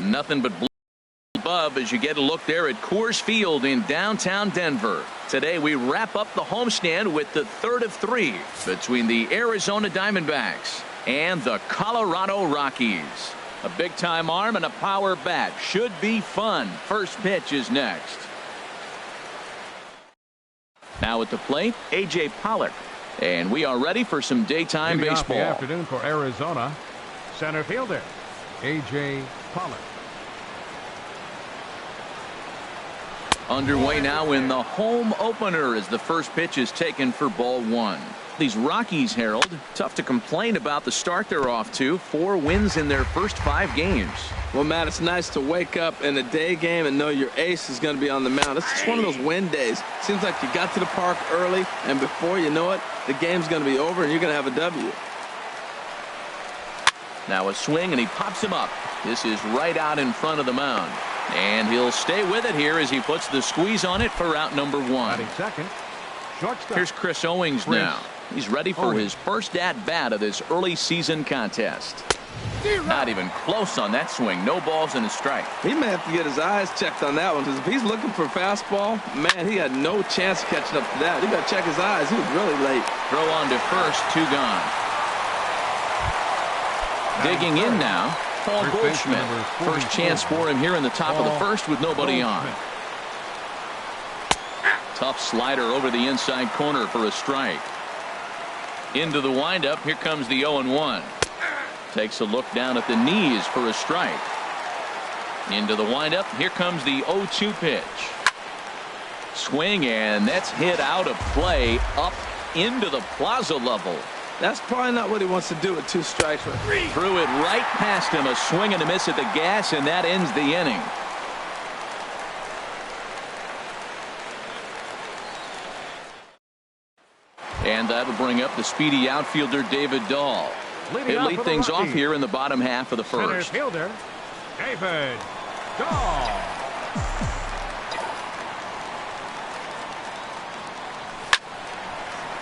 Nothing but blue above as you get a look there at Coors Field in downtown Denver. Today we wrap up the homestand with the third of three between the Arizona Diamondbacks and the Colorado Rockies. A big-time arm and a power bat. Should be fun. First pitch is next. Now at the plate, A.J. Pollock. And we are ready for some daytime baseball. The afternoon for Arizona, center fielder A.J. Pollock. Underway now in the home opener as the first pitch is taken for ball one. These Rockies, Harold, tough to complain about the start they're off to. 4 wins in their first 5 games. Well, Matt, it's nice to wake up in a day game and know your ace is going to be on the mound. It's just one of those win days. Seems like you got to the park early, and before you know it, the game's going to be over and you're going to have a W. Now a swing, and he pops him up. This is right out in front of the mound. And he'll stay with it here as he puts the squeeze on it for out number 1. Batting second, shortstop. Here's Chris Owings now. He's ready for his first at-bat of this early season contest. Not even close on that swing. No balls and a strike. He may have to get his eyes checked on that one, because if he's looking for a fastball, man, he had no chance of catching up to that. He got to check his eyes. He was really late. Throw on to first, 2 gone. Digging in now, Paul Goldschmidt. First chance for him here in the top of the first with nobody on. Tough slider over the inside corner for a strike. Into the windup. Here comes the 0-1. Takes a look down at the knees for a strike. Into the windup. Here comes the 0-2 pitch. Swing, and that's hit out of play up into the plaza level. That's probably not what he wants to do with 2 strikes. Threw it right past him. A swing and a miss at the gas, and that ends the inning. And that'll bring up the speedy outfielder David Dahl. He'll lead things off here in the bottom half of the first. Center fielder David Dahl.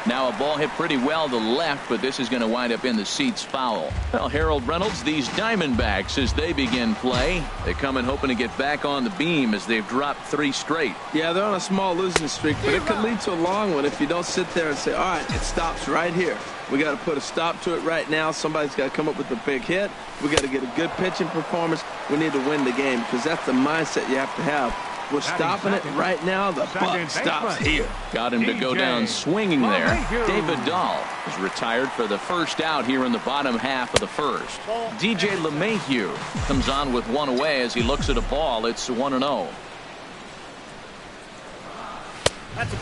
Now a ball hit pretty well to left, but this is going to wind up in the seats foul. Well, Harold Reynolds, these Diamondbacks, as they begin play, they come in hoping to get back on the beam as they've dropped 3 straight. Yeah, they're on a small losing streak, but it could lead to a long one if you don't sit there and say, all right, it stops right here. We got to put a stop to it right now. Somebody's got to come up with a big hit. We got to get a good pitching performance. We need to win the game, because that's the mindset you have to have. We're stopping it right now. The buck stops here. Got him to go down swinging there. David Dahl is retired for the first out here in the bottom half of the first. DJ LeMahieu comes on with 1 away as he looks at a ball. It's 1-0.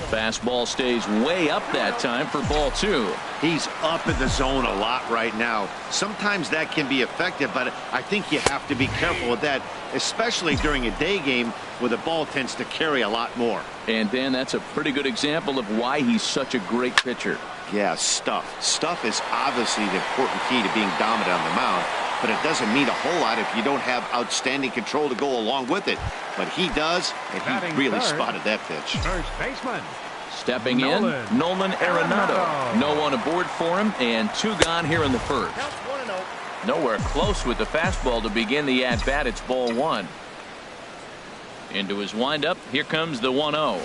Fastball stays way up that time for ball 2. He's up in the zone a lot right now. Sometimes that can be effective, but I think you have to be careful with that, especially during a day game where the ball tends to carry a lot more. And Dan, that's a pretty good example of why he's such a great pitcher. Yeah, stuff is obviously the important key to being dominant on the mound, but it doesn't mean a whole lot if you don't have outstanding control to go along with it. But he does, and he really spotted that pitch. First baseman stepping in, Nolan Arenado. No one aboard for him, and 2 gone here in the first. Nowhere close with the fastball to begin the at-bat. It's ball 1. Into his windup. Here comes the 1-0.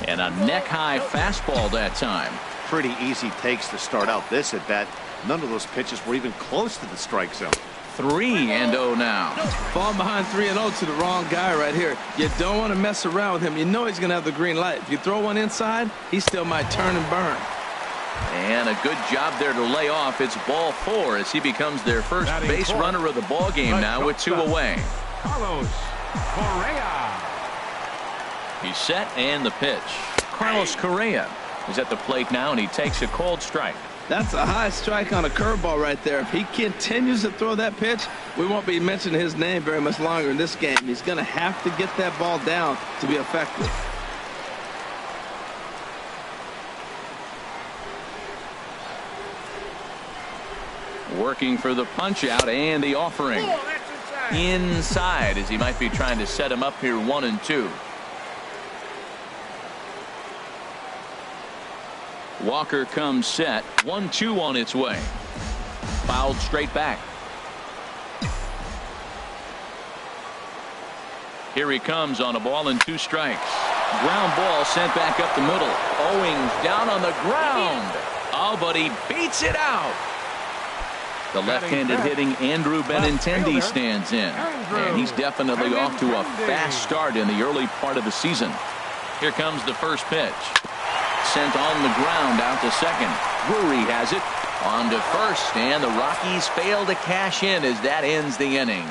And a neck-high fastball that time. Pretty easy takes to start out this at-bat. None of those pitches were even close to the strike zone. 3-0 now. Falling behind 3-0 to the wrong guy right here. You don't want to mess around with him. You know he's going to have the green light. If you throw one inside, he still might turn and burn. And a good job there to lay off. It's ball 4 as he becomes their first base runner of the ball game now with 2 away. Carlos Correa. He's set, and the pitch. Carlos Correa is at the plate now, and he takes a cold strike. That's a high strike on a curveball right there. If he continues to throw that pitch, we won't be mentioning his name very much longer in this game. He's going to have to get that ball down to be effective. Working for the punch out and the offering. Inside as he might be trying to set him up here 1-2. Walker comes set. 1-2 on its way. Fouled straight back. Here he comes on a ball and 2 strikes. Ground ball sent back up the middle. Owings down on the ground. Oh, but he beats it out. The left-handed hitting Andrew Benintendi stands in. And he's definitely off to a fast start in the early part of the season. Here comes the first pitch. Sent on the ground out to second. Drury has it on to first, and the Rockies fail to cash in as that ends the inning.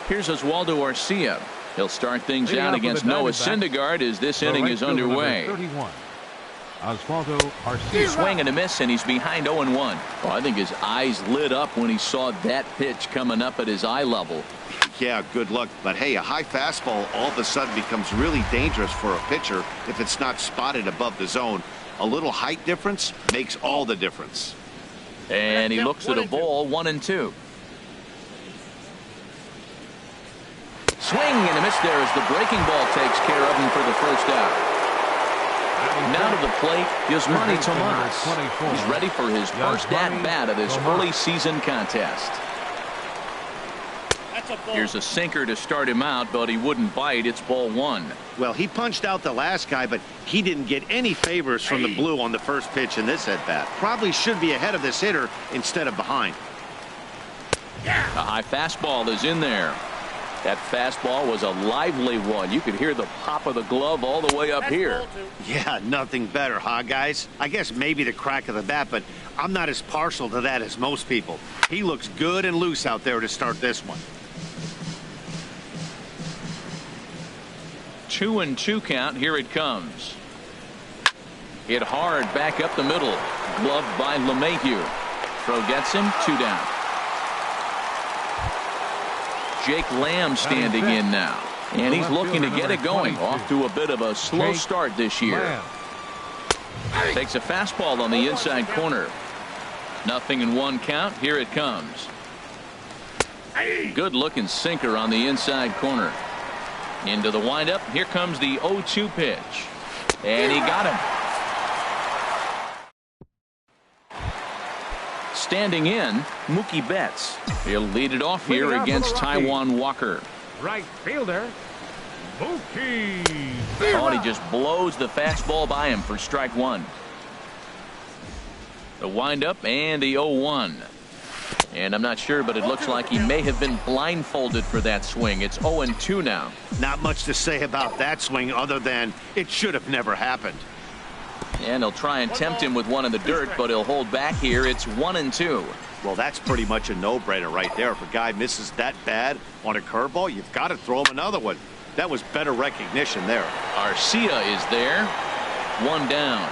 Here's Oswaldo Arcia. He'll start things out against Noah Syndergaard as this inning is underway. Oswaldo Arcia. He's swing and a miss, and he's behind 0-1. Well, I think his eyes lit up when he saw that pitch coming up at his eye level. Yeah, good luck. But hey, a high fastball all of a sudden becomes really dangerous for a pitcher if it's not spotted above the zone. A little height difference makes all the difference. And he looks at a ball, 1-2. Swing and a miss there as the breaking ball takes care of him for the first out. Now to the plate, Yasmani Tomas. He's ready for his first at-bat of this early season contest. Here's a sinker to start him out, but he wouldn't bite. It's ball 1. Well, he punched out the last guy, but he didn't get any favors from the blue on the first pitch in this at-bat. Probably should be ahead of this hitter instead of behind. A high fastball is in there. That fastball was a lively one. You could hear the pop of the glove all the way up here. Yeah, nothing better, huh, guys? I guess maybe the crack of the bat, but I'm not as partial to that as most people. He looks good and loose out there to start this one. 2-2 count. Here it comes. Hit hard back up the middle. Gloved by LeMahieu. Throw gets him. 2 down. Jake Lamb standing in now. And he's looking to get it going. Off to a bit of a slow start this year. Takes a fastball on the inside corner. 0-1 count. Here it comes. Good looking sinker on the inside corner. Into the windup. Here comes the 0-2 pitch. And he got him. Standing in, Mookie Betts. He'll lead it off here against Taijuan Walker. Right fielder, Mookie. Oh, and he just blows the fastball by him for strike 1. The windup and the 0-1. And I'm not sure, but it looks like he may have been blindfolded for that swing. It's 0-2 now. Not much to say about that swing other than it should have never happened. And he'll try and tempt him with one in the dirt, but he'll hold back here. It's 1-2. Well, that's pretty much a no-brainer right there. If a guy misses that bad on a curveball, you've got to throw him another one. That was better recognition there. Arcia is there. 1 down.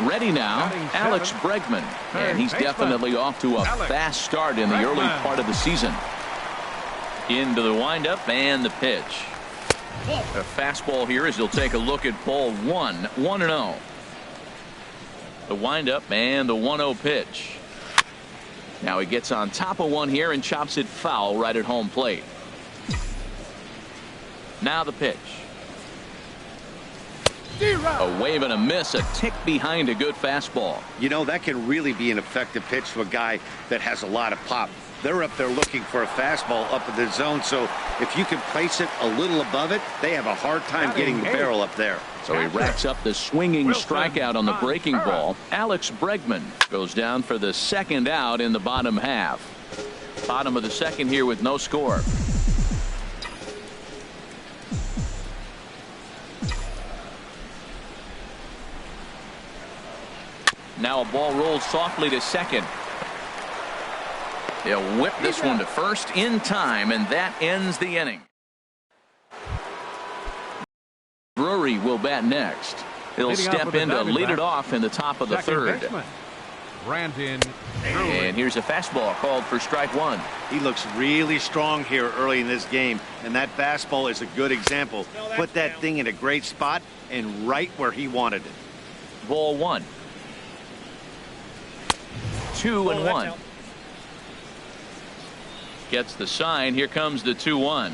Ready now, Alex Bregman. And he's definitely off to a fast start in the early part of the season. Into the windup and the pitch. A fastball here as he'll take a look at ball 1. 1-0. The windup and the 1-0 pitch. Now he gets on top of one here and chops it foul right at home plate. Now the pitch. A wave and a miss, a tick behind a good fastball. You know, that can really be an effective pitch to a guy that has a lot of pop. They're up there looking for a fastball up in the zone, so if you can place it a little above it, they have a hard time getting the barrel up there. So he racks up the swinging strikeout on the breaking ball. Alex Bregman goes down for the second out in the bottom half. Bottom of the second here with no score. Now a ball rolls softly to second. They'll whip this one to first in time, and that ends the inning. Drury will bat next. He'll step in to lead it off in the top of the third. And here's a fastball called for strike 1. He looks really strong here early in this game, and that fastball is a good example. Put that thing in a great spot and right where he wanted it. Ball 1. 2-1. Gets the sign. Here comes the 2-1.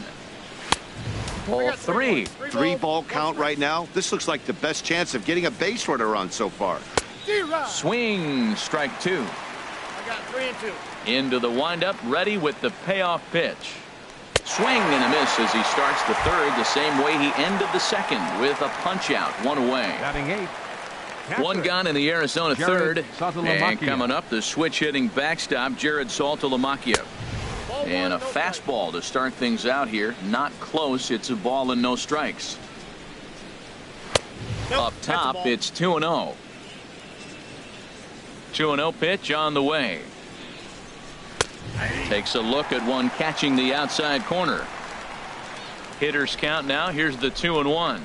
Ball 3. 3-ball count right now. This looks like the best chance of getting a base runner on so far. Swing. Strike 2. Into the windup, ready with the payoff pitch. Swing and a miss as he starts the third the same way he ended the second with a punch out, one away. Batting 8. One gone in the Arizona third. Saltalamacchia. And coming up, the switch hitting backstop, Jared Saltalamacchia. And a fastball to start things out here. Not close. It's a ball and no strikes. Up top, it's 2-0. 2-0 pitch on the way. Takes a look at one catching the outside corner. Hitters count now. Here's the 2-1.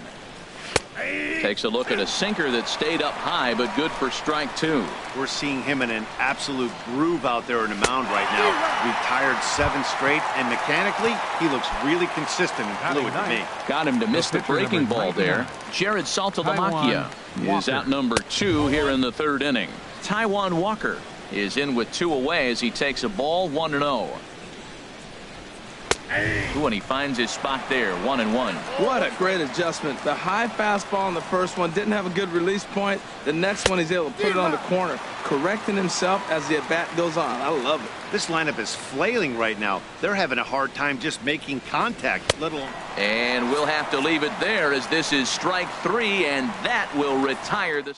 Takes a look at a sinker that stayed up high, but good for strike two. We're seeing him in an absolute groove out there in the mound right now. Retired 7 straight, and mechanically, he looks really consistent and fluid to me. Got him to miss the breaking ball there. Jared Saltalamacchia is out number 2 here in the third inning. Taijuan Walker is in with 2 away as he takes a ball, 1-0. And he finds his spot there, 1-1. What a great adjustment. The high fastball in the first one didn't have a good release point. The next one he's able to put it on the corner, correcting himself as the at-bat goes on. I love it. This lineup is flailing right now. They're having a hard time just making contact. And we'll have to leave it there as this is strike 3, and that will retire the...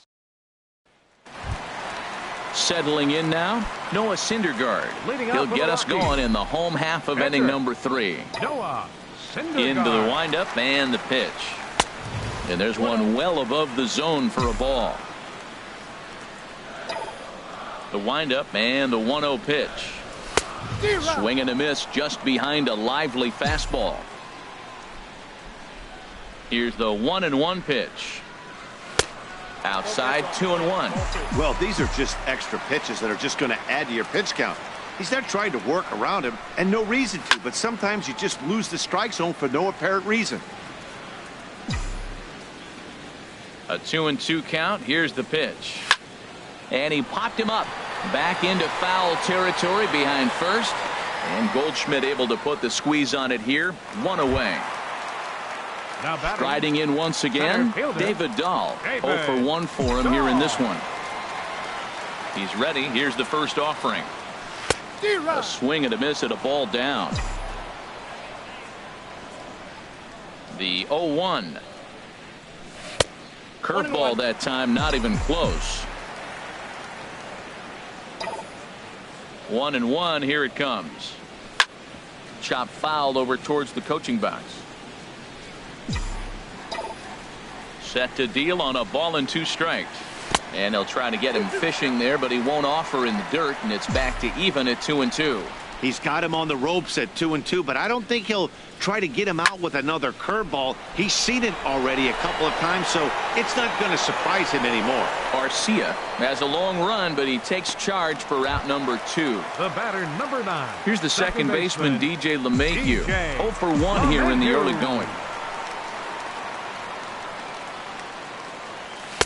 Settling in now, Noah Syndergaard. He'll get us going in the home half of inning number 3. Noah Syndergaard. Into the windup and the pitch. And there's one well above the zone for a ball. The windup and the 1-0 pitch. Swing and a miss just behind a lively fastball. Here's the 1-1 pitch. Outside, 2-1. Well, these are just extra pitches that are just going to add to your pitch count. He's not trying to work around him, and no reason to, but sometimes you just lose the strike zone for no apparent reason. A 2-2 count. Here's the pitch. And he popped him up. Back into foul territory behind first. And Goldschmidt able to put the squeeze on it here. 1 away. Riding in once again, David Dahl. 0 for 1 for him here in this one. He's ready. Here's the first offering. A swing and a miss at a ball down. The 0-1. Curveball that time, not even close. 1-1. Here it comes. Chop fouled over towards the coaching box. Set to deal on a ball and 2 strikes. And they'll try to get him fishing there, but he won't offer in the dirt, and it's back to even at 2-2. He's got him on the ropes at 2-2, but I don't think he'll try to get him out with another curveball. He's seen it already a couple of times, so it's not going to surprise him anymore. Garcia has a long run, but he takes charge for route number 2. The batter, number 9. Here's the second baseman, DJ LeMahieu. 0 for 1 here in the early going.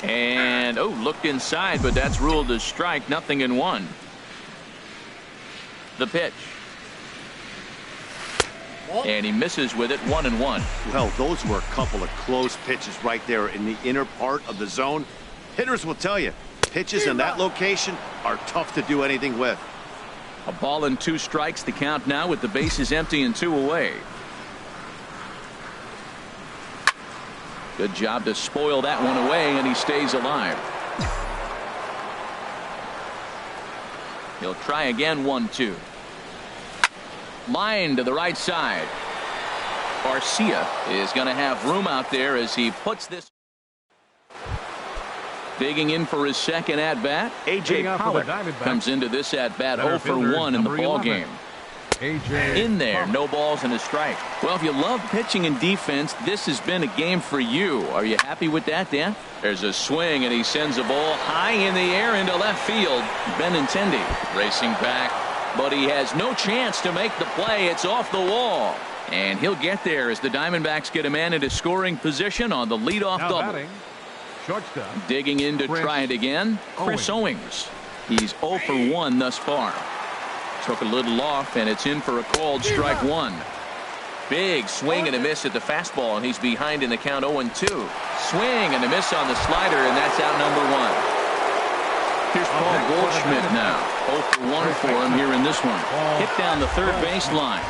And, looked inside, but that's ruled a strike. 0-1. The pitch. And he misses with it. 1-1. Well, those were a couple of close pitches right there in the inner part of the zone. Hitters will tell you, pitches in that location are tough to do anything with. A ball and 2 strikes. The count now with the bases empty and 2 away. Good job to spoil that one away, and he stays alive. He'll try again. 1-2. Line to the right side. Garcia is going to have room out there as he puts this. Digging in for his second at-bat, A.J. Pollock comes into this at-bat 0 for 1 in the ball game. In there, no balls and a strike. Well, if you love pitching and defense, this has been a game for you. Are you happy with that, Dan? There's a swing, and he sends a ball high in the air into left field. Benintendi racing back, but he has no chance to make the play. It's off the wall. And he'll get there as the Diamondbacks get a man into scoring position on the leadoff double. Batting, shortstop. Digging in to try it again, Chris Owings. He's 0 for 1 thus far. Took a little off, and it's in for a called strike 1. Big swing and a miss at the fastball, and he's behind in the count 0-2. Swing and a miss on the slider, and that's out number 1. Here's Paul Goldschmidt now. 0 for 1 for him here in this one. Hit down the third baseline.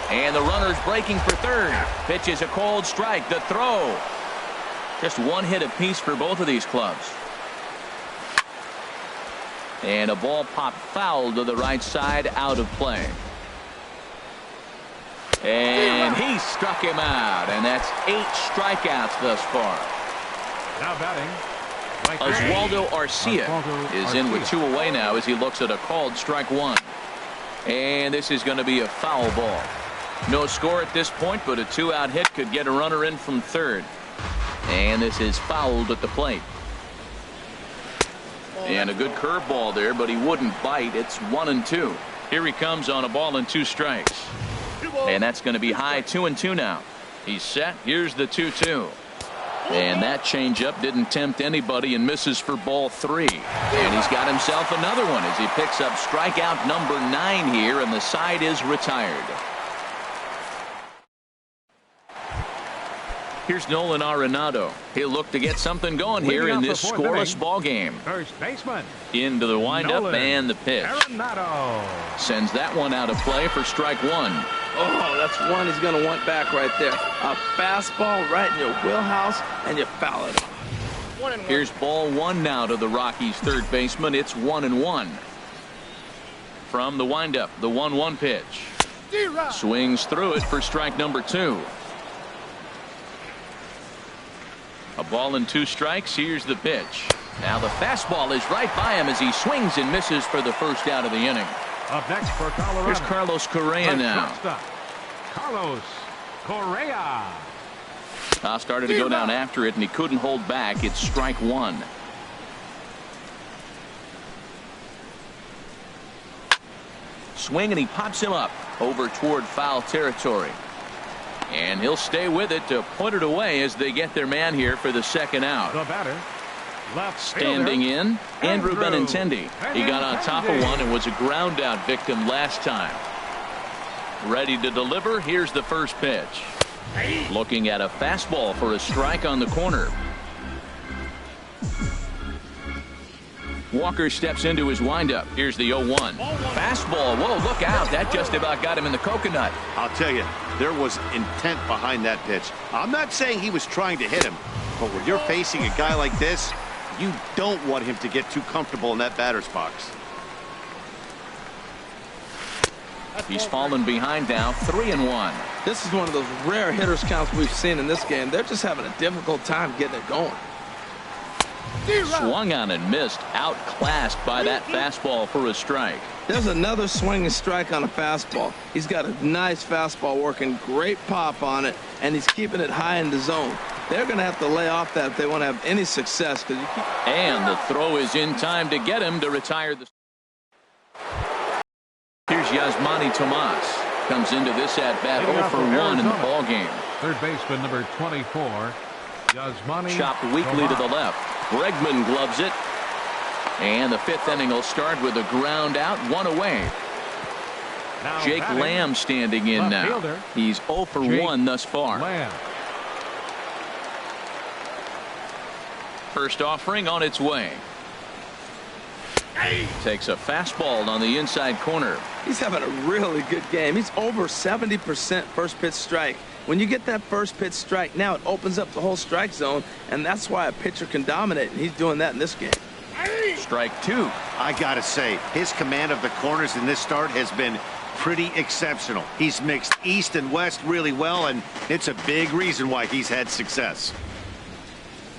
And the runner's breaking for third. Pitch is a cold strike. The throw. Just one hit apiece for both of these clubs. And a ball popped foul to the right side, out of play. And he struck him out. And that's 8 strikeouts thus far. Now batting, Oswaldo Arcia is in with 2 away now as he looks at a called strike 1. And this is going to be a foul ball. No score at this point, but a 2-out hit could get a runner in from third. And this is fouled at the plate. And a good curveball there, but he wouldn't bite. It's 1-2. Here he comes on a ball and 2 strikes. And that's going to be high 2-2 now. He's set. Here's the 2-2. And that changeup didn't tempt anybody and misses for ball 3. And he's got himself another one as he picks up strikeout number 9 here, and the side is retired. Here's Nolan Arenado. He'll look to get something going here in this scoreless ball game. First baseman. Into the windup and the pitch. Arenado sends that one out of play for strike 1. Oh, that's one he's going to want back right there. A fastball right in your wheelhouse, and you foul it off. Here's ball 1 now to the Rockies' third baseman. It's 1-1. From the windup, the 1-1 pitch. Swings through it for strike number 2. A ball and 2 strikes. Here's the pitch. Now the fastball is right by him as he swings and misses for the first out of the inning. up next for Colorado. Here's Carlos Correa now. Carlos Correa. Started to go down after it, and he couldn't hold back. It's strike 1. Swing, and he pops him up over toward foul territory. And he'll stay with it to put it away as they get their man here for the second out. The batter, left standing in, Andrew Benintendi. He got on top of one and was a ground out victim last time. Ready to deliver. Here's the first pitch. Looking at a fastball for a strike on the corner. Walker steps into his windup. Here's the 0-1. Fastball. Whoa, look out. That just about got him in the coconut. I'll tell you, there was intent behind that pitch. I'm not saying he was trying to hit him, but when you're facing a guy like this, you don't want him to get too comfortable in that batter's box. He's fallen behind now, 3-1. This is one of those rare hitters counts we've seen in this game. They're just having a difficult time getting it going. Swung on and missed, outclassed by that fastball for a strike. There's another swinging strike on a fastball. He's got a nice fastball working, great pop on it, and he's keeping it high in the zone. They're going to have to lay off that if they want to have any success. And the throw is in time to get him to retire the. Here's Yasmani Tomas. Comes into this at bat 0 for 1 in the ball game. Third baseman number 24, Yasmani. Chopped weakly to the left. Bregman gloves it. And the 5th inning will start with a ground out, 1 away. Now Jake batting, Lamb standing in now. fielder, He's 0 for 1 thus far. Lamb. First offering on its way. Takes a fastball on the inside corner. He's having a really good game. He's over 70% first pitch strike. When you get that first pitch strike, now it opens up the whole strike zone, and that's why a pitcher can dominate, and he's doing that in this game. Strike 2. I gotta say, his command of the corners in this start has been pretty exceptional. He's mixed east and west really well, and it's a big reason why he's had success.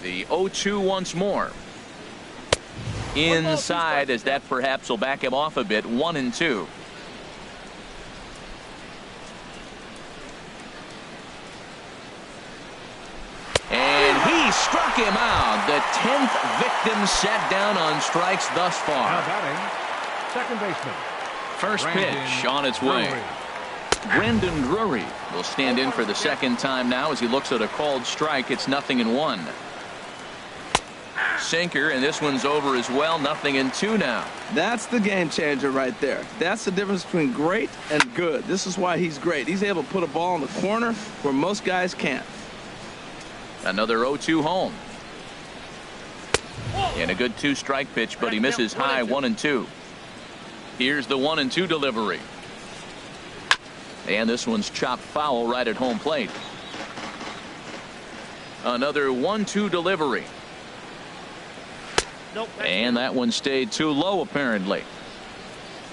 The 0-2 once more. Inside, as that perhaps will back him off a bit. 1-2. And he struck him out. The 10th victim set down on strikes thus far. Now batting, second baseman. First Brandon pitch on its way. Drury. Brandon Drury will stand in for the second time now as he looks at a called strike. It's 0-1. Sinker, and this one's over as well. 0-2 now. That's the game changer right there. That's the difference between great and good. This is why he's great. He's able to put a ball in the corner where most guys can't. Another 0-2 home. And a good 2-strike pitch, but he misses high 1-2. Here's the 1-2 delivery. And this one's chopped foul right at home plate. Another 1-2 delivery. And that one stayed too low apparently.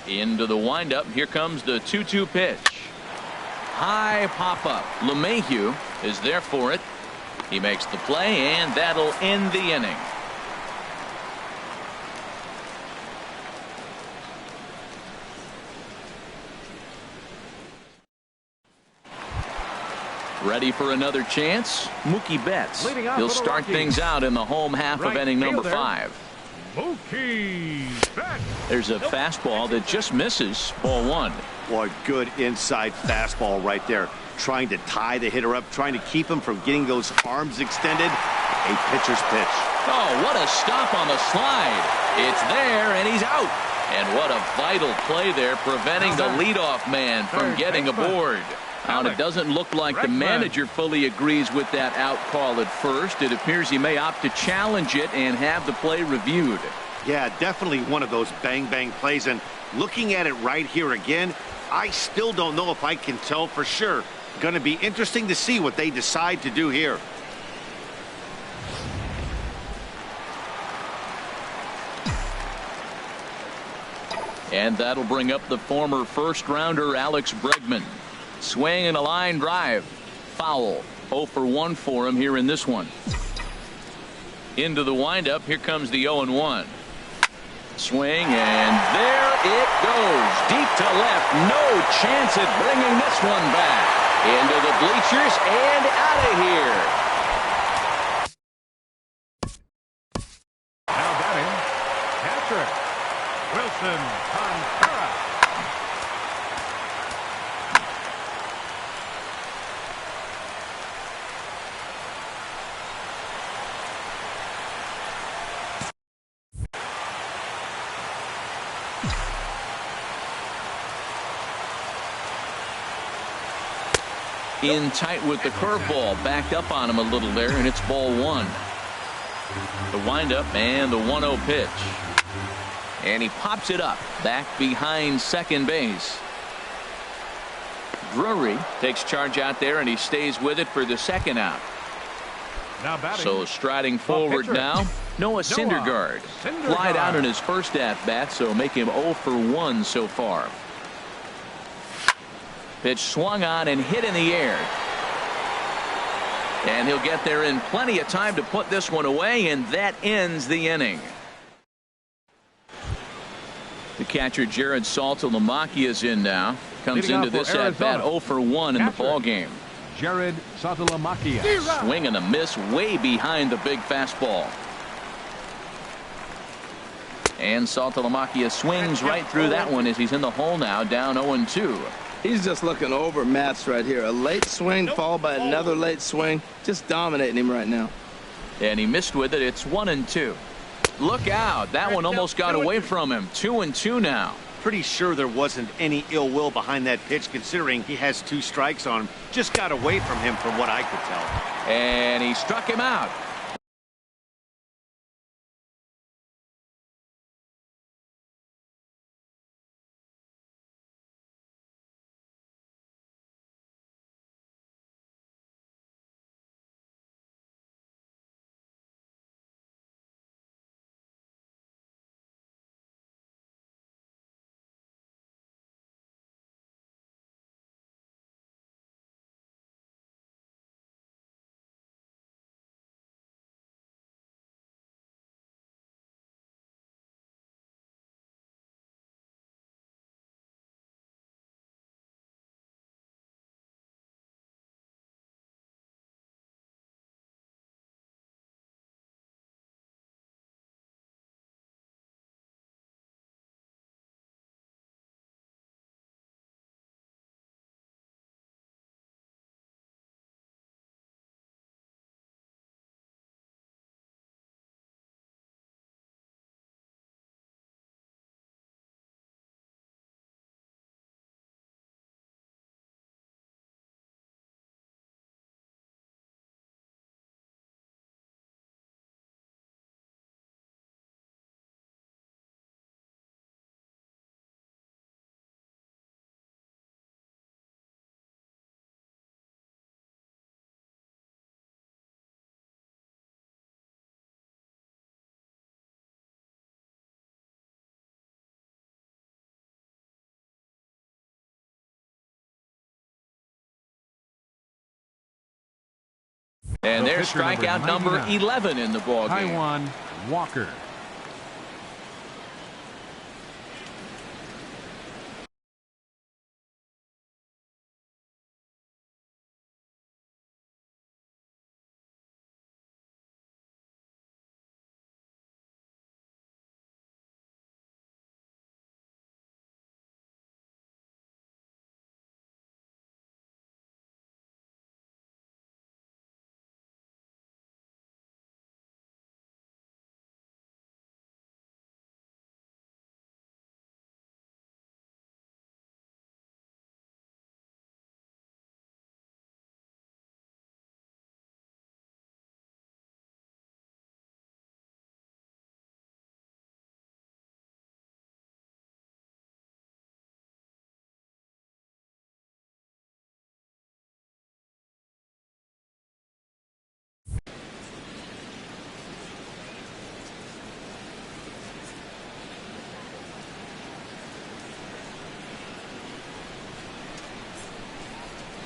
Into the windup. Here comes the 2-2 pitch. High pop up. LeMahieu is there for it. He makes the play, and that'll end the inning. Ready for another chance? Mookie Betts. He'll start things out in the home half of inning number 5. Mookie Betts. There's a fastball that just misses. Ball 1. Boy, good inside fastball right there. Trying to tie the hitter up, trying to keep him from getting those arms extended. A pitcher's pitch. Oh, what a stop on the slide. It's there, and he's out. And what a vital play there, preventing the leadoff man from getting aboard. Now, it doesn't look like the manager fully agrees with that out call at first. It appears he may opt to challenge it and have the play reviewed. Yeah, definitely one of those bang-bang plays. And looking at it right here again, I still don't know if I can tell for sure. Going to be interesting to see what they decide to do here. And that'll bring up the former first-rounder Alex Bregman. Swing and a line drive. Foul. 0 for 1 for him here in this one. Into the windup. Here comes the 0-1. Swing, and there it goes. Deep to left. No chance at bringing this one back. Into the bleachers and out of here. Now batting, catcher Wilson Contreras. In tight with the curveball, backed up on him a little there, and it's ball 1. The windup and the 1-0 pitch. And he pops it up back behind second base. Drury takes charge out there, and he stays with it for the second out. Now batting. So striding forward now, Noah Syndergaard. Flied out in his first at-bat, so make him 0 for 1 so far. Pitch swung on and hit in the air. And he'll get there in plenty of time to put this one away, and that ends the inning. The catcher Jared Saltalamacchia is in now. Comes into this at-bat 0 for 1 in the ball game. Jared Saltalamacchia. Swing and a miss way behind the big fastball. And Saltalamacchia swings right through that one as he's in the hole now, down 0-2. He's just looking overmatched right here. A late swing followed by another late swing. Just dominating him right now. And he missed with it. It's 1-2. Look out. That one almost got away from him. 2-2 now. Pretty sure there wasn't any ill will behind that pitch, considering he has 2 strikes on him. Just got away from him from what I could tell. And he struck him out. And The there's pitcher, strikeout number 99. 11 in the ballgame. Taijuan Walker.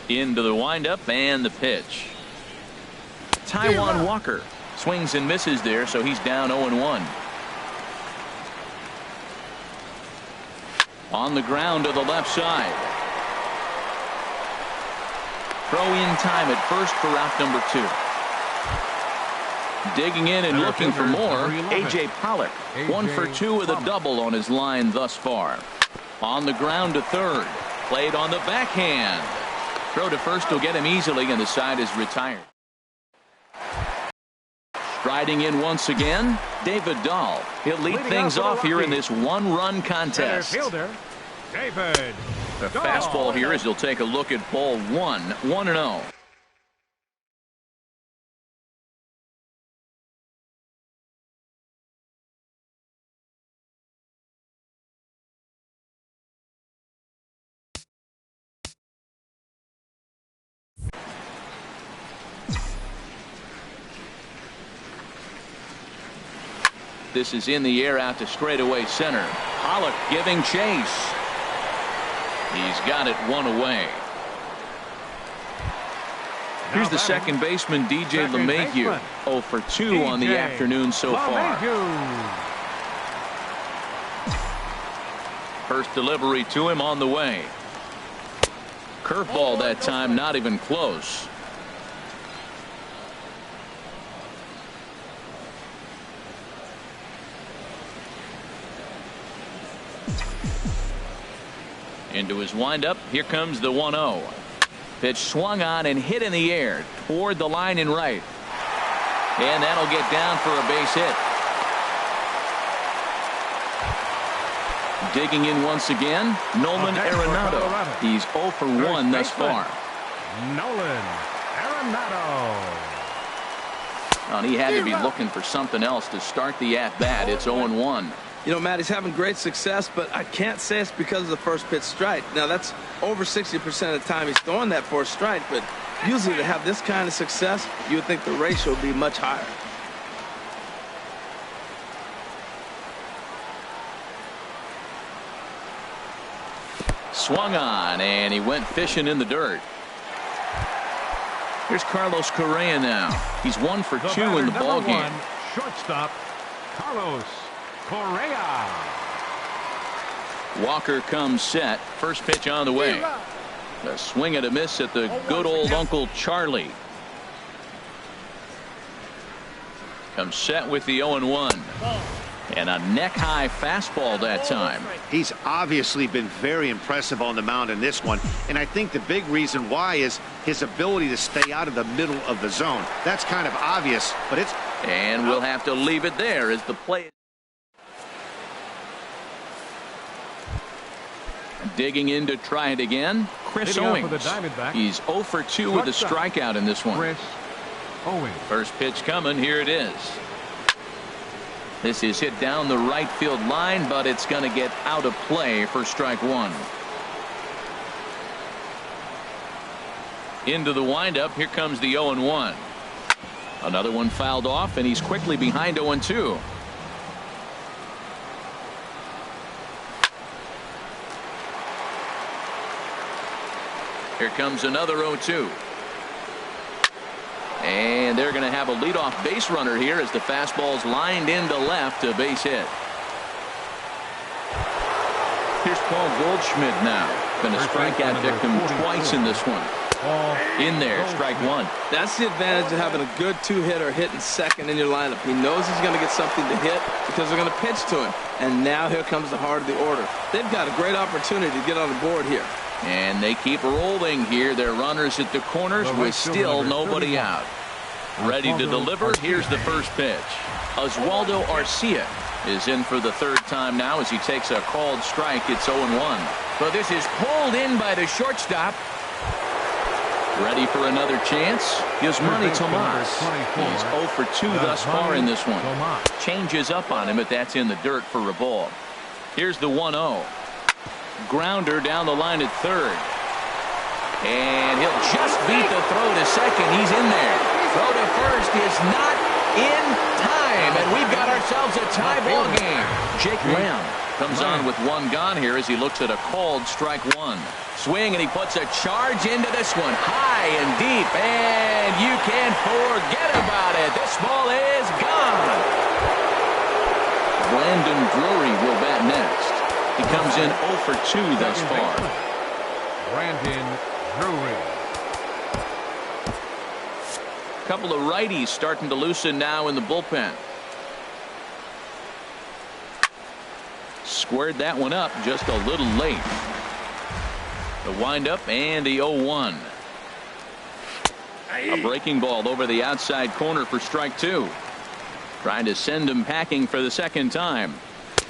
Into the windup and the pitch. Taijuan Walker swings and misses there, so he's down 0-1. On the ground to the left side. Throw in time at first for out number 2. Digging in and looking for more, A.J. Pollock. 1 for 2 with a double on his line thus far. On the ground to third. Played on the backhand. Throw to first will get him easily, and the side is retired. Striding in once again, David Dahl. He'll lead things off here in this one-run contest. Fielder, David The Dahl. fastball here as he'll take a look at ball 1, 1-0. This is in the air out to straightaway center. Pollock giving chase. He's got it one away. Here's the second baseman, DJ LeMahieu. 0 for 2 on the afternoon so far. First delivery to him on the way. Curveball that time, not even close. Into his windup. Here comes the 1-0. Pitch swung on and hit in the air toward the line and right. And that'll get down for a base hit. Digging in once again, Nolan Arenado. He's 0 for 1 thus far. Nolan Arenado. And he had to be looking for something else to start the at-bat. It's 0-1. You know, Matt, he's having great success, but I can't say it's because of the first pitch strike. Now, that's over 60% of the time he's throwing that for a strike, but usually to have this kind of success, you would think the ratio would be much higher. Swung on, and he went fishing in the dirt. Here's Carlos Correa now. He's 1 for 2 in the ballgame. Shortstop, Carlos Correa. Walker comes set. First pitch on the way. A swing and a miss at the good old Uncle Charlie. Comes set with the 0-1. And a neck-high fastball that time. He's obviously been very impressive on the mound in this one, and I think the big reason why is his ability to stay out of the middle of the zone. That's kind of obvious, but it's... And we'll have to leave it there as the play. Digging in to try it again, Chris Owings. He's 0 for 2 with a strikeout in this one. Chris Owings. First pitch coming, here it is. This is hit down the right field line, but it's going to get out of play for strike 1. Into the windup, here comes the 0-1. Another one fouled off, and he's quickly behind 0-2. Here comes another 0-2. And they're going to have a leadoff base runner here as the fastball's lined into left, a base hit. Here's Paul Goldschmidt now. Been a strikeout victim twice in this one. In there, strike one. That's the advantage of having a good two-hitter hitting second in your lineup. He knows he's going to get something to hit because they're going to pitch to him. And now here comes the heart of the order. They've got a great opportunity to get on the board here. And they keep rolling here. Their runners at the corners with still nobody out. Ready to deliver. Here's the first pitch. Oswaldo Arcia is in for the third time now as he takes a called strike. It's 0-1. But this is pulled in by the shortstop. Ready for another chance. Yasmani Tomas. He's 0 for 2 thus far in this one. Changes up on him, but that's in the dirt for a ball. Here's the 1-0. Grounder down the line at third. And he'll just beat the throw to second. He's in there. Throw to first is not in time. And we've got ourselves a tie ball game. Jake Lamb comes on with one gone here as he looks at a called strike one. Swing, and he puts a charge into this one. High and deep. And you can't forget about it. This ball is gone. Brandon Drury will bat next. He comes in 0 for 2 thus far. Brandon Drury. A couple of righties starting to loosen now in the bullpen. Squared that one up just a little late. The windup and the 0-1. A breaking ball over the outside corner for strike two. Trying to send him packing for the second time.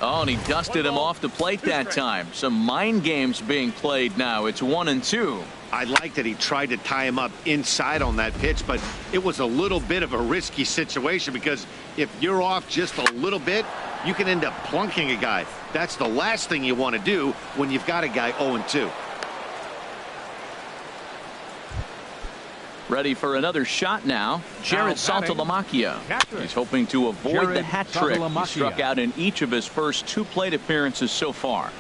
Oh, and he dusted him off the plate that time. Some mind games being played now. It's 1-2. I like that he tried to tie him up inside on that pitch, but it was a little bit of a risky situation because if you're off just a little bit, you can end up plunking a guy. That's the last thing you want to do when you've got a guy 0-2. Ready for another shot now. Jared Saltalamacchia. He's hoping to avoid the hat trick. He struck out in each of his first 2 plate appearances so far.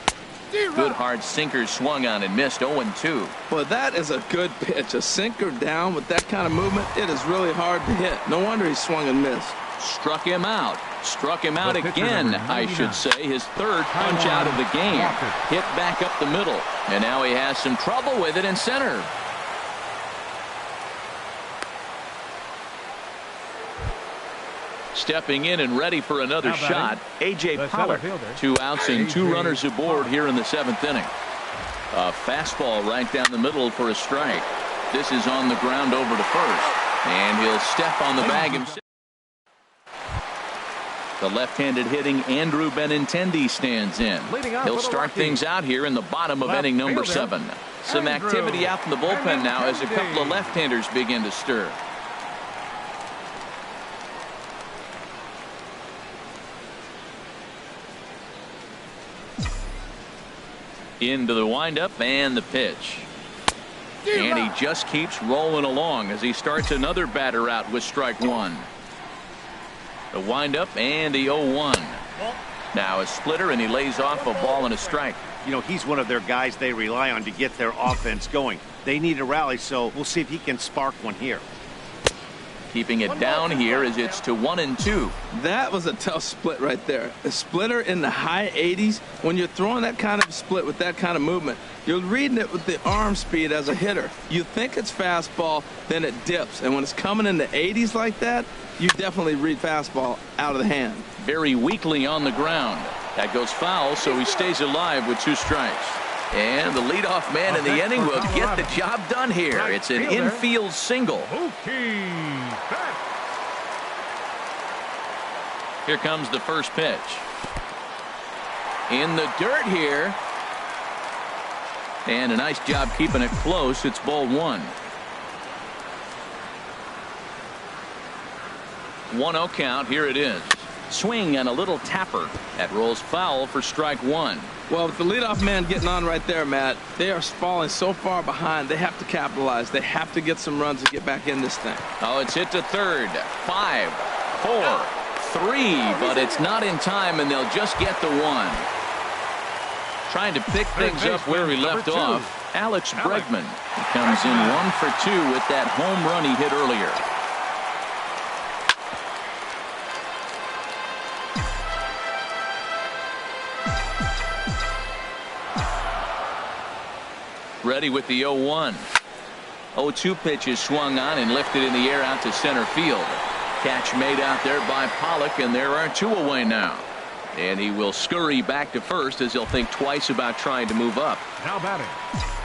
Good hard sinker swung on and missed. 0-2. Well, that is a good pitch. A sinker down with that kind of movement, it is really hard to hit. No wonder he swung and missed. Struck him out. Struck him out again, I should say. His third punch out of the game. Hit back up the middle. And now he has some trouble with it in center. Stepping in and ready for another shot, A.J. Pollard. 2 outs and 2 runners aboard here in the 7th inning. A fastball right down the middle for a strike. This is on the ground over to first. And he'll step on the bag himself. The left-handed hitting Andrew Benintendi stands in. He'll start things out here in the bottom of inning number 7. Some activity out in the bullpen now as a couple of left-handers begin to stir. Into the windup and the pitch. And he just keeps rolling along as he starts another batter out with strike one. The windup and the 0-1. Now a splitter, and he lays off a ball and a strike. You know, he's one of their guys they rely on to get their offense going. They need a rally, so we'll see if he can spark one here. Keeping it down here as it's to 1-2. That was a tough split right there. A splitter in the high 80s. When you're throwing that kind of split with that kind of movement, you're reading it with the arm speed as a hitter. You think it's fastball, then it dips. And when it's coming in the 80s like that, you definitely read fastball out of the hand. Very weakly on the ground. That goes foul, so he stays alive with 2 strikes. And the leadoff man in the inning will get the job done here. It's an infield single. Here comes the first pitch. In the dirt here. And a nice job keeping it close. It's ball 1. 1-0 count. Here it is. Swing and a little tapper. That rolls foul for strike 1. Well, with the leadoff man getting on right there, Matt, they are falling so far behind. They have to capitalize. They have to get some runs to get back in this thing. Oh, it's hit to third. 5, 4, 3, but it's not in time, and they'll just get the 1. Trying to pick things up where he left off. Alex Bregman. He comes in 1 for 2 with that home run he hit earlier. Ready with the 0-1. 0-2 pitch is swung on and lifted in the air out to center field. Catch made out there by Pollock, and there are 2 away now. And he will scurry back to first as he'll think twice about trying to move up. Now batting.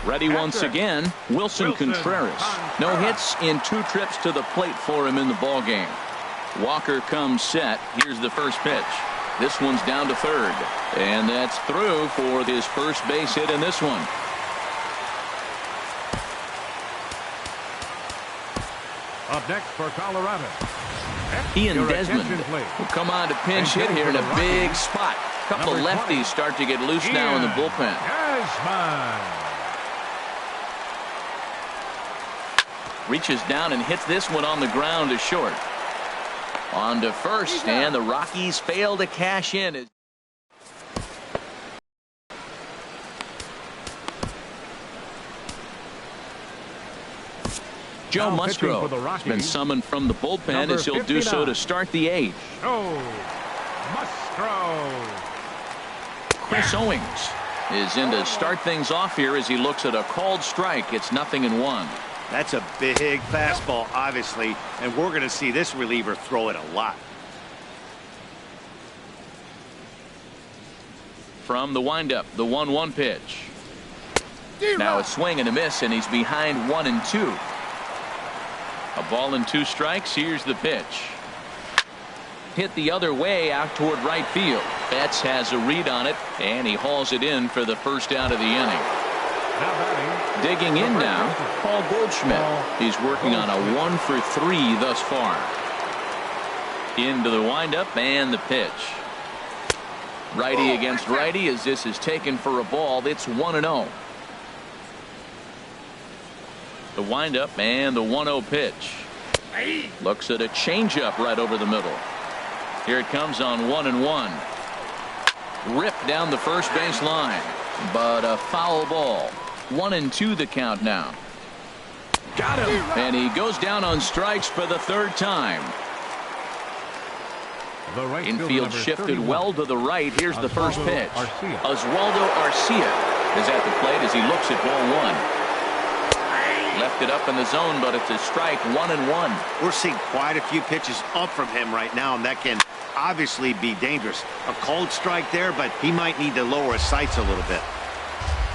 Ready once again, Wilson Contreras. No hits in 2 trips to the plate for him in the ballgame. Walker comes set. Here's the first pitch. This one's down to third. And that's through for his first base hit in this one. Up next for Colorado. Ian Desmond will come on to pinch hit here in a big spot. A couple of lefties start to get loose now in the bullpen. Reaches down and hits this one on the ground to short. On to first, and the Rockies fail to cash in. Joe Musgrove has been summoned from the bullpen as he'll do so to start the 8th. Musgrove. Chris Owings is in to start things off here as he looks at a called strike. It's 0-1. That's a big fastball, obviously, and we're going to see this reliever throw it a lot. From the windup, the 1-1 pitch. Now a swing and a miss, and he's behind 1-2. A ball and 2 strikes. Here's the pitch. Hit the other way out toward right field. Betts has a read on it, and he hauls it in for the first out of the inning. Digging in now, Paul Goldschmidt. He's working on a 1 for 3 thus far. Into the windup and the pitch. Righty against righty as this is taken for a ball. It's 1-0. The windup and the 1-0 pitch. Looks at a changeup right over the middle. Here it comes on 1-1. Ripped down the first base line, but a foul ball. 1-2 the count now. Got him. And he goes down on strikes for the 3rd time. Infield shifted well to the right. Here's the first pitch. Oswaldo Arcia is at the plate as he looks at ball 1. Left it up in the zone, but it's a strike. 1-1. We're seeing quite a few pitches up from him right now, and that can obviously be dangerous. A cold strike there, but he might need to lower his sights a little bit.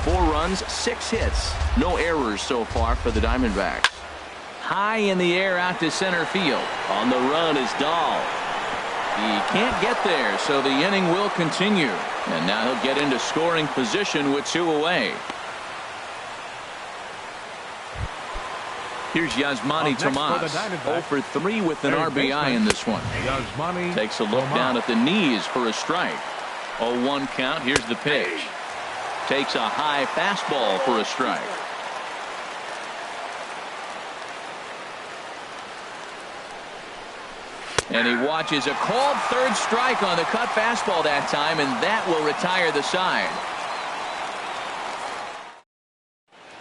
4 runs, 6 hits. No errors so far for the Diamondbacks. High in the air out to center field. On the run is Dahl. He can't get there, so the inning will continue. And now he'll get into scoring position with 2 away. Here's Yasmani Tomas. 0 for 3 with an RBI in this one. Takes a look down at the knees for a strike. 0-1 count. Here's the pitch. Takes a high fastball for a strike. And he watches a called 3rd strike on the cut fastball that time, and that will retire the side.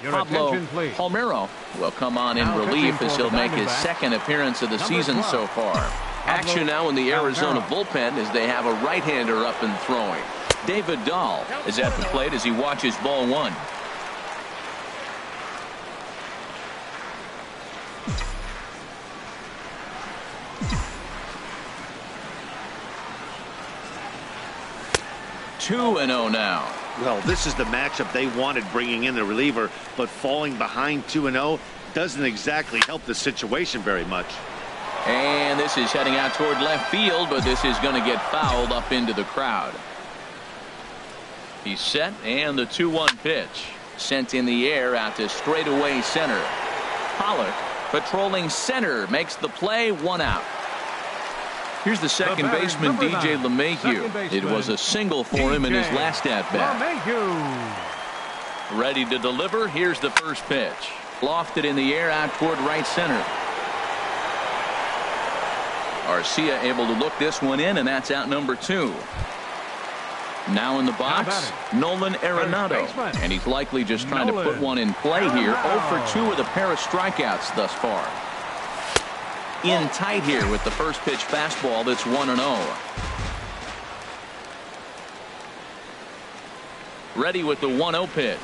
Pablo Palmeiro will come on in relief as he'll make his 2nd appearance of the season so far. Action now in the Arizona bullpen as they have a right-hander up and throwing. David Dahl is at the plate as he watches ball 1. Two and 0 now. Well, this is the matchup they wanted, bringing in the reliever, but falling behind 2-0 doesn't exactly help the situation very much. And this is heading out toward left field, but this is going to get fouled up into the crowd. He's set, and the 2-1 pitch sent in the air out to straightaway center. Pollock patrolling center makes the play. 1 out. Here's the second baseman, DJ LeMahieu. It was a single for him in his last at-bat. Ready to deliver. Here's the first pitch. Lofted in the air out toward right center. Arcia able to look this one in, and that's out number 2. Now in the box, Nolan Arenado, and he's likely just trying to put one in play here. 0 for 2 with a pair of strikeouts thus far. In tight here with the first pitch fastball. That's 1-0. Ready with the 1-0 pitch.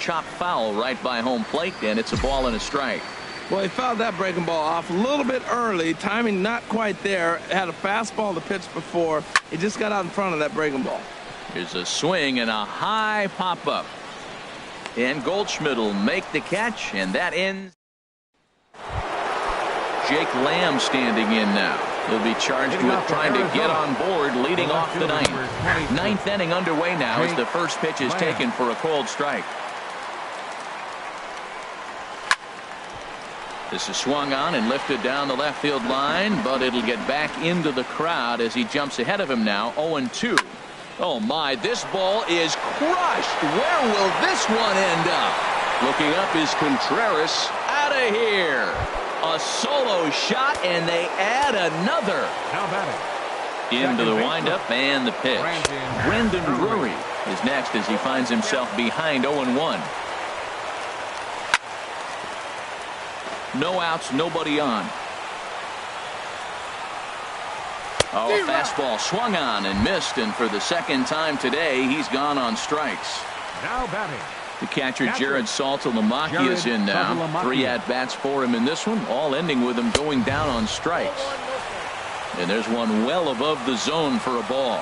chopped foul right by home plate, and it's a ball and a strike. Well, he fouled that breaking ball off a little bit early. Timing not quite there. Had a fastball to pitch before. He just got out in front of that breaking ball. Here's a swing and a high pop-up. And Goldschmidt will make the catch, and that ends. Jake Lamb standing in now. He'll be charged with trying to get on board, leading off the ninth. Ninth inning underway now as the first pitch is taken for a cold strike. This is swung on and lifted down the left field line, but it'll get back into the crowd as he jumps ahead of him now, 0-2. Oh my, this ball is crushed. Where will this one end up? Looking up is Contreras. Out of here. A solo shot, and they add another. Now batting. Into the windup and the pitch. Brendan Drury is next as he finds himself behind 0-1. No outs, nobody on. Oh, a fastball swung on and missed, and for the second time today, he's gone on strikes. Now batting. The catcher, Jared Saltalamacchia, is in now. 3 at-bats for him in this one, all ending with him going down on strikes. And there's one well above the zone for a ball.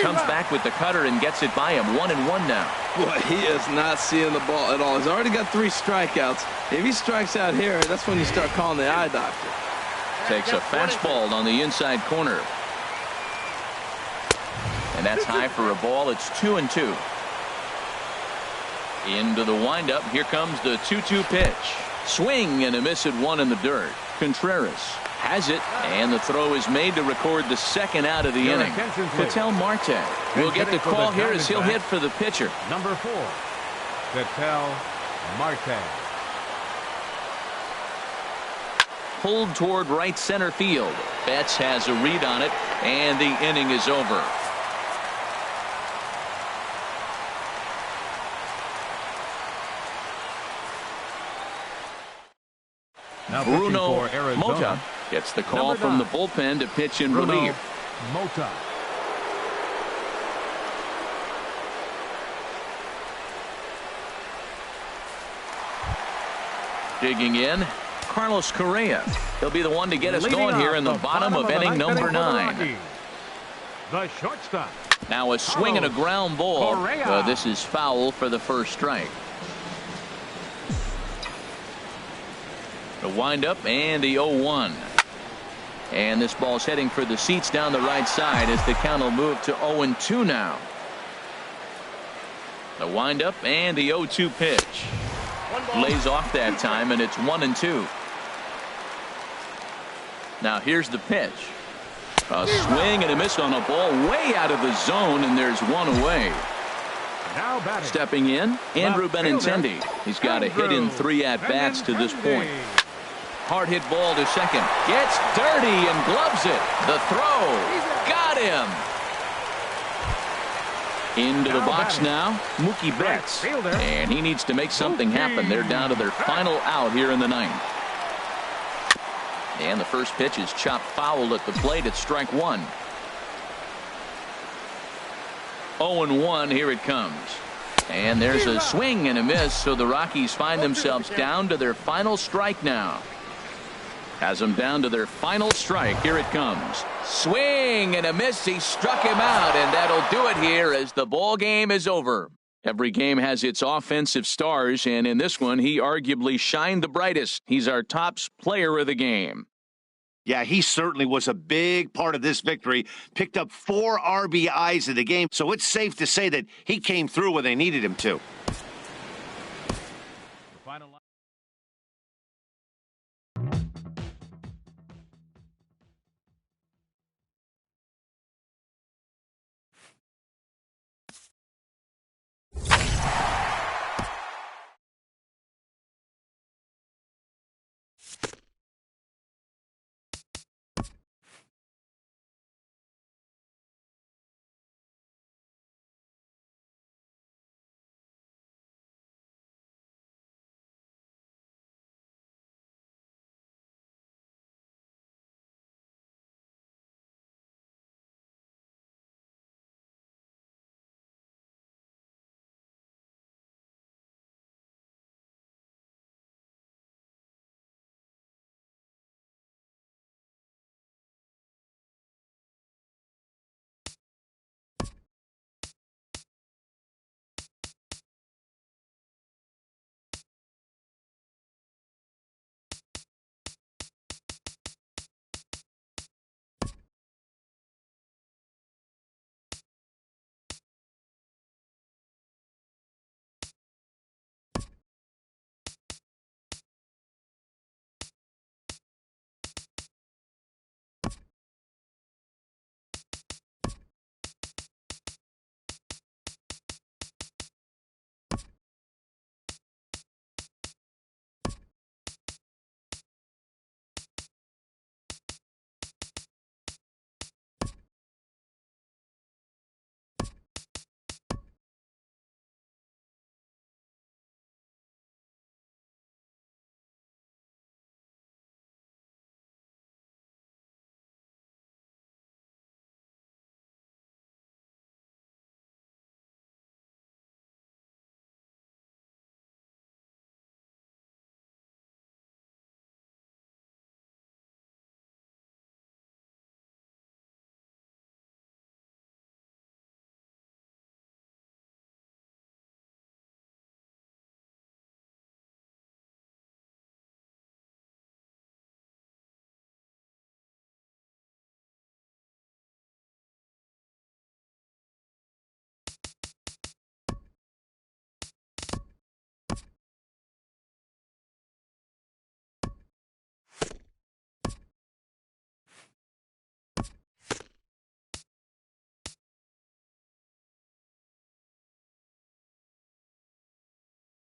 Comes back with the cutter and gets it by him. 1-1 now. Boy, he is not seeing the ball at all. He's already got 3 strikeouts. If he strikes out here, that's when you start calling the eye doctor. Takes a fastball on the inside corner. And that's high for a ball. It's 2-2. Into the windup. Here comes the 2-2 pitch. Swing and a miss at 1 in the dirt. Contreras has it, and the throw is made to record the second out of the inning. Ketel Marte will get the call here as he'll hit for the pitcher. Number 4, Ketel Marte. Pulled toward right center field. Betts has a read on it, and the inning is over. Now Bruno for Arizona. Mota gets the call from the bullpen to pitch in Bruno relief. Mota. Digging in, Carlos Correa. He'll be the one to get us going here in the bottom of inning number 9. The shortstop. Now a swing and a ground ball. Correa. This is foul for the first strike. The windup and the 0-1. And this ball's heading for the seats down the right side as the count will move to 0-2 now. The windup and the 0-2 pitch. Lays off that time, and it's 1-2. Now here's the pitch. A swing and a miss on a ball way out of the zone, and there's one away. Now batting. Stepping in, Andrew Benintendi. He's got a hit in 3 at-bats to this point. Hard hit ball to second. Gets dirty and gloves it. The throw. Got him. Into the box now, Mookie Betts. And he needs to make something happen. They're down to their final out here in the 9th. And the first pitch is chopped foul at the plate at strike 1. 0-1, here it comes. And there's a swing and a miss, so the Rockies find themselves down to their final strike now. Has them down to their final strike. Here it comes. Swing and a miss. He struck him out, and that'll do it here as the ball game is over. Every game has its offensive stars, and in this one, he arguably shined the brightest. He's our top player of the game. Yeah, he certainly was a big part of this victory. Picked up 4 RBIs in the game, so it's safe to say that he came through when they needed him to.